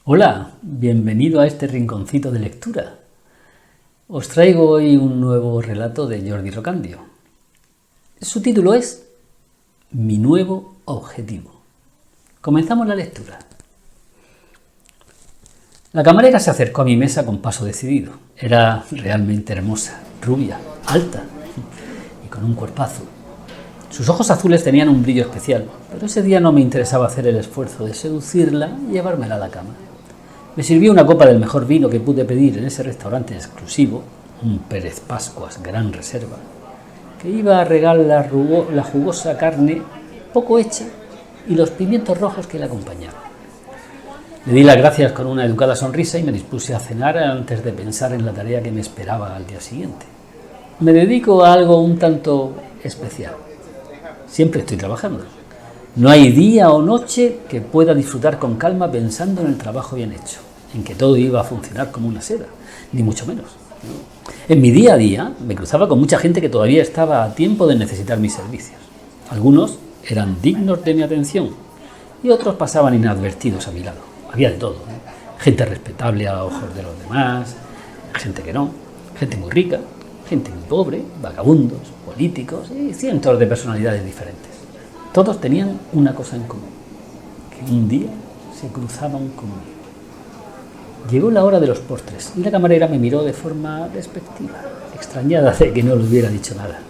Hola, bienvenido a este rinconcito de lectura. Os traigo hoy un nuevo relato de Jordi Rocandio. Su título es Mi nuevo objetivo. Comenzamos la lectura. La camarera se acercó a mi mesa con paso decidido. Era realmente hermosa, rubia, alta y con un cuerpazo. Sus ojos azules tenían un brillo especial, pero ese día no me interesaba hacer el esfuerzo de seducirla y llevármela a la cama. Me sirvió una copa del mejor vino que pude pedir en ese restaurante exclusivo, un Pérez Pascuas Gran Reserva, que iba a regar la jugosa carne poco hecha y los pimientos rojos que la acompañaban. Le di las gracias con una educada sonrisa y me dispuse a cenar antes de pensar en la tarea que me esperaba al día siguiente. Me dedico a algo un tanto especial. Siempre estoy trabajando. No hay día o noche que pueda disfrutar con calma pensando en el trabajo bien hecho, en que todo iba a funcionar como una seda, ni mucho menos. En mi día a día me cruzaba con mucha gente que todavía estaba a tiempo de necesitar mis servicios. Algunos eran dignos de mi atención y otros pasaban inadvertidos a mi lado. Había de todo, gente respetable a ojos de los demás, gente que no, gente muy rica, gente muy pobre, vagabundos, políticos y cientos de personalidades diferentes. Todos tenían una cosa en común, que un día se cruzaban conmigo. Llegó la hora de los postres y la camarera me miró de forma despectiva, extrañada de que no le hubiera dicho nada,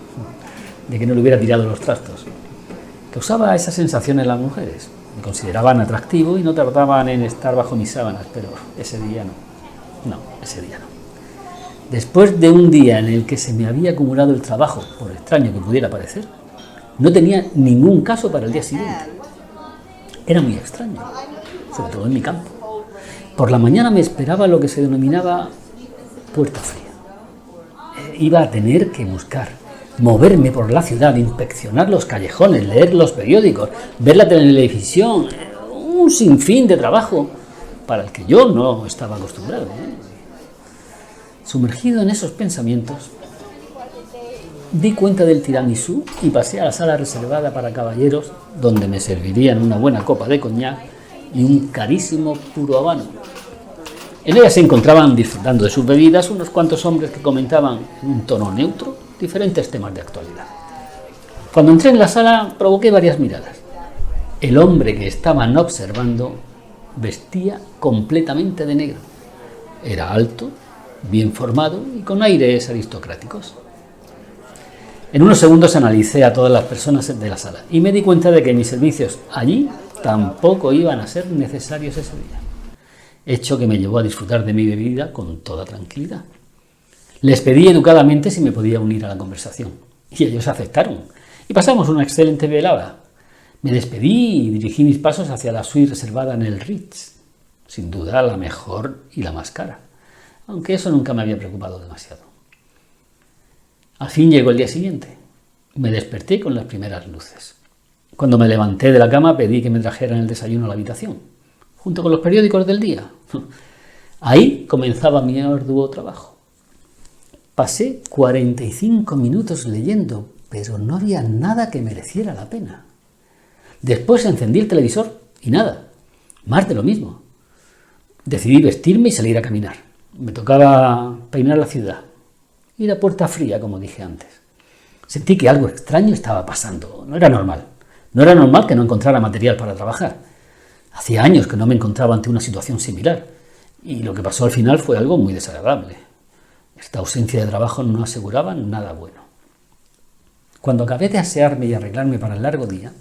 de que no le hubiera tirado los trastos. Causaba esa sensación en las mujeres. Me consideraban atractivo y no tardaban en estar bajo mis sábanas, pero ese día no. No, ese día no. Después de un día en el que se me había acumulado el trabajo, por extraño que pudiera parecer, no tenía ningún caso para el día siguiente. Era muy extraño, sobre todo en mi campo. Por la mañana me esperaba lo que se denominaba puerta fría. Iba a tener que buscar, moverme por la ciudad, inspeccionar los callejones, leer los periódicos, ver la televisión, un sinfín de trabajo para el que yo no estaba acostumbrado. Sumergido en esos pensamientos, di cuenta del tiramisú y pasé a la sala reservada para caballeros, donde me servirían una buena copa de coñac y un carísimo puro habano. En ella se encontraban, disfrutando de sus bebidas, unos cuantos hombres que comentaban en un tono neutro diferentes temas de actualidad. Cuando entré en la sala provoqué varias miradas. El hombre que estaban observando vestía completamente de negro. Era alto, bien formado y con aires aristocráticos. En unos segundos analicé a todas las personas de la sala y me di cuenta de que mis servicios allí tampoco iban a ser necesarios ese día, hecho que me llevó a disfrutar de mi bebida con toda tranquilidad. Les pedí educadamente si me podía unir a la conversación y ellos aceptaron y pasamos una excelente velada. Me despedí y dirigí mis pasos hacia la suite reservada en el Ritz, sin duda la mejor y la más cara, aunque eso nunca me había preocupado demasiado. Al fin llegó el día siguiente. Me desperté con las primeras luces. Cuando me levanté de la cama pedí que me trajeran el desayuno a la habitación, junto con los periódicos del día. Ahí comenzaba mi arduo trabajo. Pasé 45 minutos leyendo, pero no había nada que mereciera la pena. Después encendí el televisor y nada, más de lo mismo. Decidí vestirme y salir a caminar. Me tocaba peinar la ciudad. Ir a puerta fría, como dije antes. Sentí que algo extraño estaba pasando. No era normal. No era normal que no encontrara material para trabajar. Hacía años que no me encontraba ante una situación similar. Y lo que pasó al final fue algo muy desagradable. Esta ausencia de trabajo no aseguraba nada bueno. Cuando acabé de asearme y arreglarme para el largo día,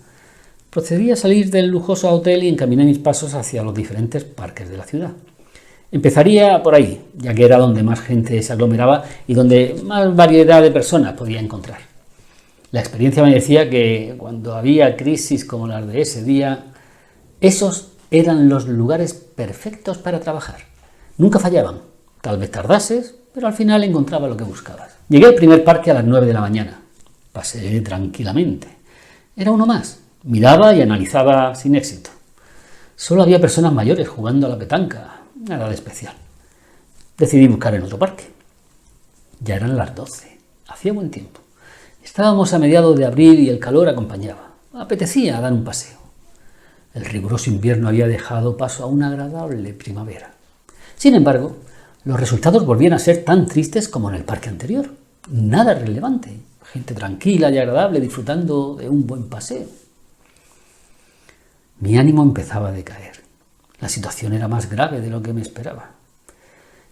procedí a salir del lujoso hotel y encaminé mis pasos hacia los diferentes parques de la ciudad. Empezaría por ahí, ya que era donde más gente se aglomeraba y donde más variedad de personas podía encontrar. La experiencia me decía que cuando había crisis como las de ese día, esos eran los lugares perfectos para trabajar. Nunca fallaban, tal vez tardases, pero al final encontraba lo que buscabas. Llegué al primer parque a las 9 de la mañana. Pasé tranquilamente. Era uno más. Miraba y analizaba sin éxito. Solo había personas mayores jugando a la petanca. Nada de especial. Decidí buscar en otro parque. Ya eran las 12. Hacía buen tiempo. Estábamos a mediados de abril y el calor acompañaba. Apetecía dar un paseo. El riguroso invierno había dejado paso a una agradable primavera. Sin embargo, los resultados volvían a ser tan tristes como en el parque anterior. Nada relevante. Gente tranquila y agradable disfrutando de un buen paseo. Mi ánimo empezaba a decaer. La situación era más grave de lo que me esperaba.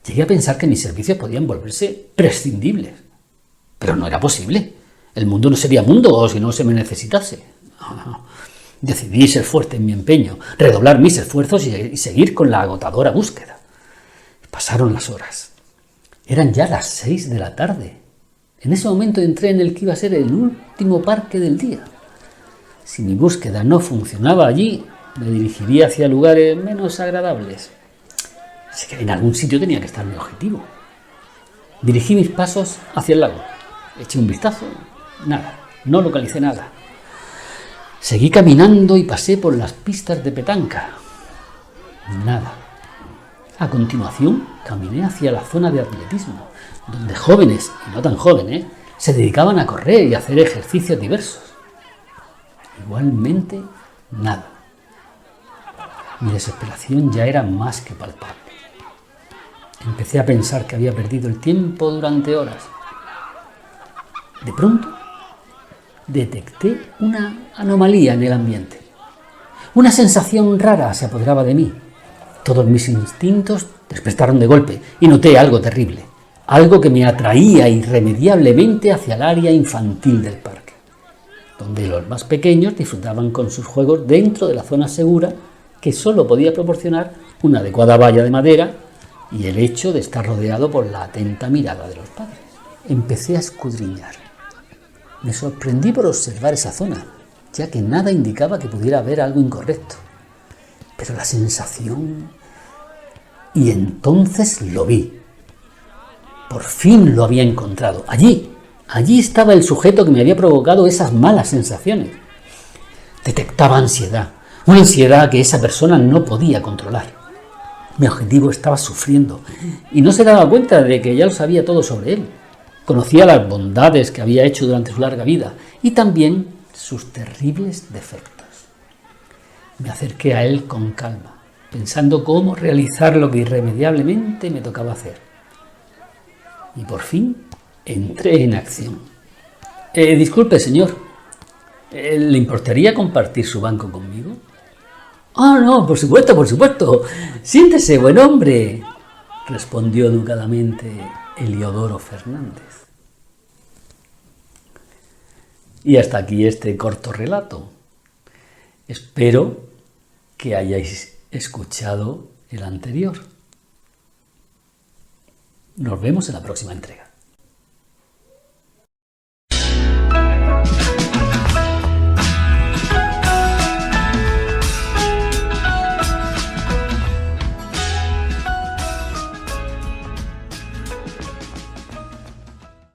Llegué a pensar que mis servicios podían volverse prescindibles. Pero no era posible. El mundo no sería mundo si no se me necesitase. Decidí ser fuerte en mi empeño, redoblar mis esfuerzos y seguir con la agotadora búsqueda. Pasaron las horas. Eran ya las 6 de la tarde. En ese momento entré en el que iba a ser el último parque del día. Si mi búsqueda no funcionaba allí, me dirigiría hacia lugares menos agradables. Así que en algún sitio tenía que estar mi objetivo. Dirigí mis pasos hacia el lago. Eché un vistazo. Nada. No localicé nada. Seguí caminando y pasé por las pistas de petanca. Nada. A continuación, caminé hacia la zona de atletismo, donde jóvenes y no tan jóvenes se dedicaban a correr y a hacer ejercicios diversos. Igualmente, nada. Mi desesperación ya era más que palpable. Empecé a pensar que había perdido el tiempo durante horas. De pronto, detecté una anomalía en el ambiente. Una sensación rara se apoderaba de mí. Todos mis instintos despertaron de golpe y noté algo terrible, algo que me atraía irremediablemente hacia el área infantil del parque, donde los más pequeños disfrutaban con sus juegos dentro de la zona segura que solo podía proporcionar una adecuada valla de madera y el hecho de estar rodeado por la atenta mirada de los padres. Empecé a escudriñar. Me sorprendí por observar esa zona, ya que nada indicaba que pudiera haber algo incorrecto. Pero la sensación... Y entonces lo vi. Por fin lo había encontrado. Allí estaba el sujeto que me había provocado esas malas sensaciones. Detectaba ansiedad, una ansiedad que esa persona no podía controlar. Mi objetivo estaba sufriendo y no se daba cuenta de que ya lo sabía todo sobre él. Conocía las bondades que había hecho durante su larga vida y también sus terribles defectos. Me acerqué a él con calma, pensando cómo realizar lo que irremediablemente me tocaba hacer. Y por fin entré en acción. Disculpe, señor, ¿le importaría compartir su banco conmigo? Ah, no, por supuesto. Siéntese, buen hombre, respondió educadamente Eliodoro Fernández. Y hasta aquí este corto relato. Espero que hayáis escuchado el anterior. Nos vemos en la próxima entrega.